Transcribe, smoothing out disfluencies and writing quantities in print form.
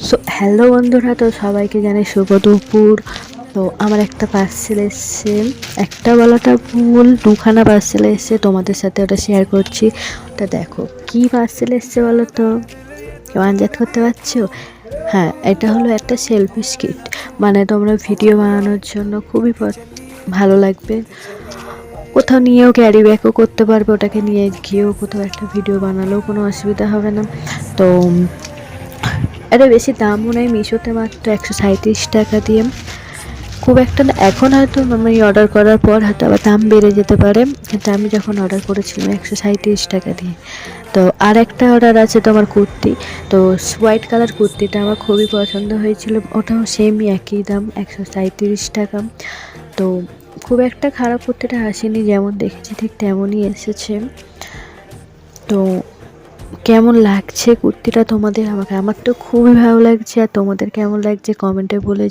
So hello বন্ধুরা, তো সবাইকে জানাই শুভ দুপুর। তো আমার একটা পার্সেল এসছে, একটা বলাটা ভুল, দুখানা পার্সেল এসছে, তোমাদের সাথে ওটা শেয়ার করছি। ওটা দেখো কি পার্সেল এসছে বলো তো, কেউ আনজাত করতে পারছো? হ্যাঁ, এটা হলো একটা সেলফি কিট, মানে তোমরা ভিডিও বানানোর জন্য খুবই ভালো লাগবে। কোথাও নিয়েও ক্যারি ব্যাগও করতে পারবে, ওটাকে নিয়ে গিয়েও কোথাও একটা ভিডিও বানালেও কোনো অসুবিধা হবে না। তো এটা বেশি দামও নেই, মিশোতে মাত্র 137 টাকা দিয়ে। খুব একটা না, এখন হয়তো আমি অর্ডার করার পর হয়তো আবার দাম বেড়ে যেতে পারে, কিন্তু আমি যখন অর্ডার করেছিলাম 137 টাকা দিয়ে। তো আর একটা অর্ডার আছে তোমার কুর্তি, তো হোয়াইট কালার কুর্তিটা আমার খুবই পছন্দ হয়েছিল, ওটাও সেমই একই দাম 137 টাকা। তো খুব একটা খারাপ কুর্তিটা আসেনি, যেমন দেখেছি ঠিক তেমনই এসেছে। তো কেমন লাগছে কুর্তিটা তোমাদের? আমার তো খুবই ভালো লাগছে, আর তোমাদের কেমন লাগছে কমেন্টে বলে